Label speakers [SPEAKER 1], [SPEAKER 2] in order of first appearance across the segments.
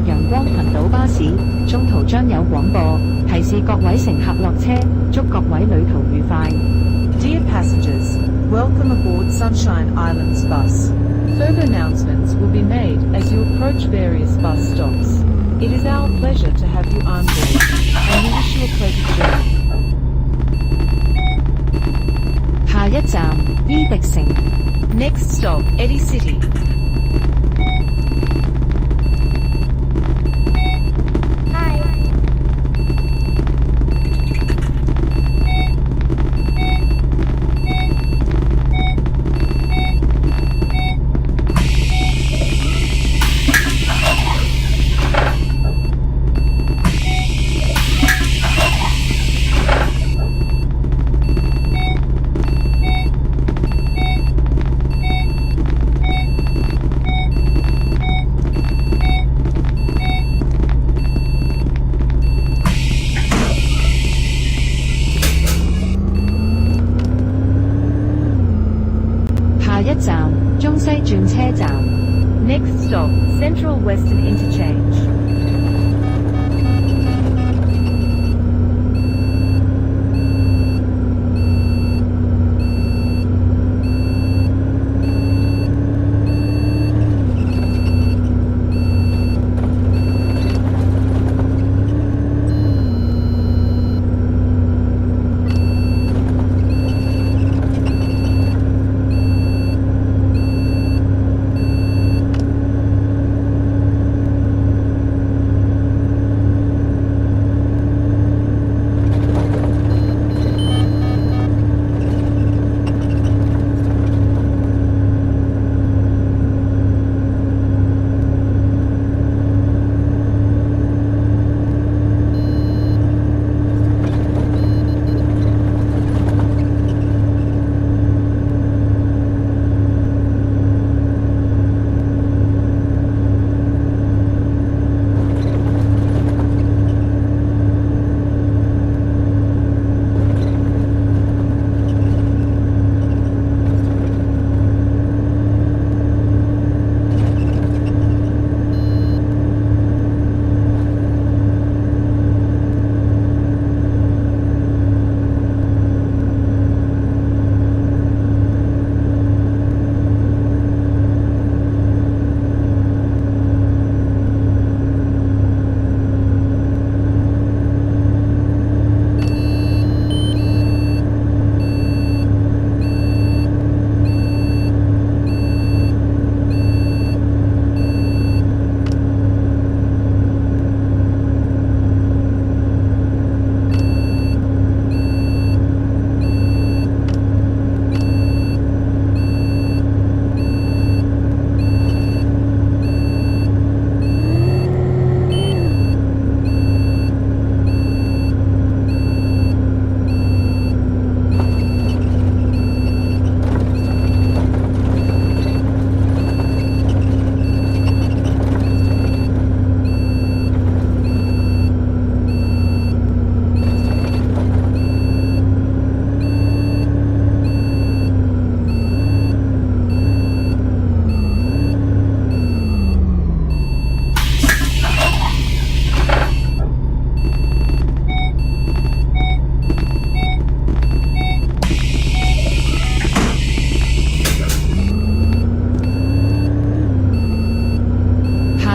[SPEAKER 1] 陽光群島巴士，中途將有廣播，提示各位乘客落車，祝各位旅途愉快。
[SPEAKER 2] Dear passengers, welcome aboard Sunshine Islands bus. Further announcements will be made as you approach various bus stops. It is our pleasure to have you on board, and we wish you a pleasant journey.
[SPEAKER 1] 下一站伊迪城
[SPEAKER 2] Next stop, Eddie City. Next stop, Central Western Interchange.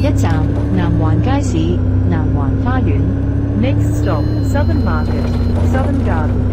[SPEAKER 1] 一站南環街市南環花園
[SPEAKER 2] Next stop, Southern Market, Southern Garden.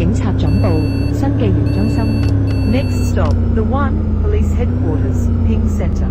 [SPEAKER 1] 警察總部新紀元中心。
[SPEAKER 2] Next stop, the 1, Police Headquarters, Ping Center.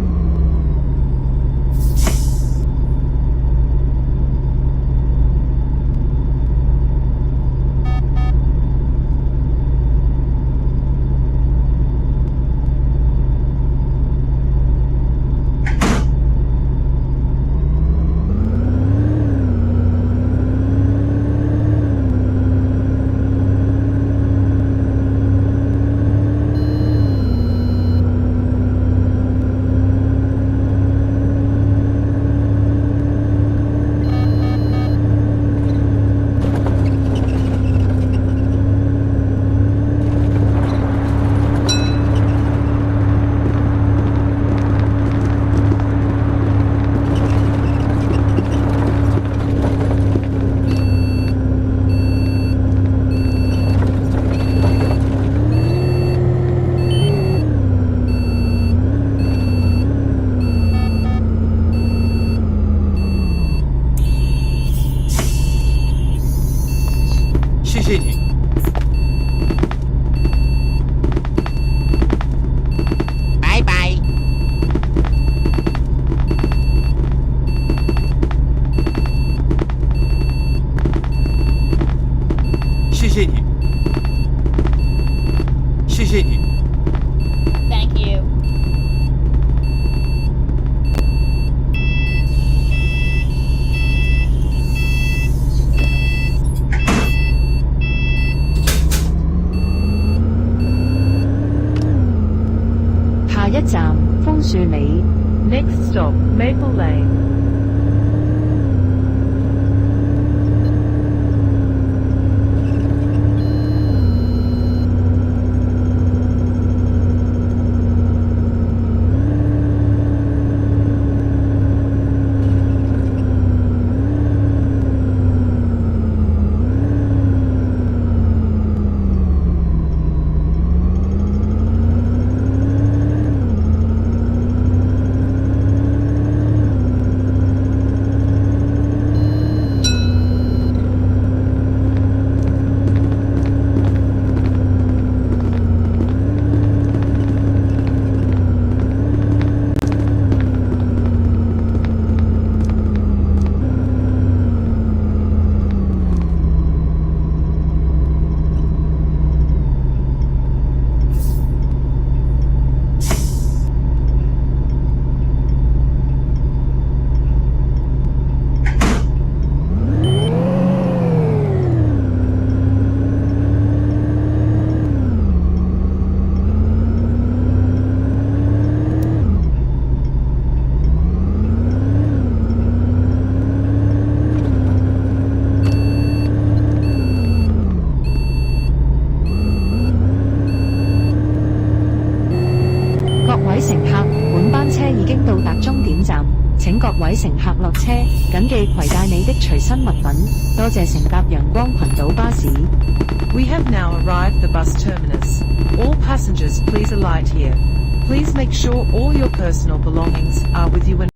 [SPEAKER 3] Thank you.
[SPEAKER 1] 下一站楓樹里。
[SPEAKER 2] Next stop, Maple Lane.
[SPEAKER 1] 請各位乘客落車，謹記攜帶你的隨身物品。多謝乘搭陽光群島巴士。
[SPEAKER 2] We have now arrived the bus terminus. All passengers please alight here. Please make sure all your personal belongings are with you when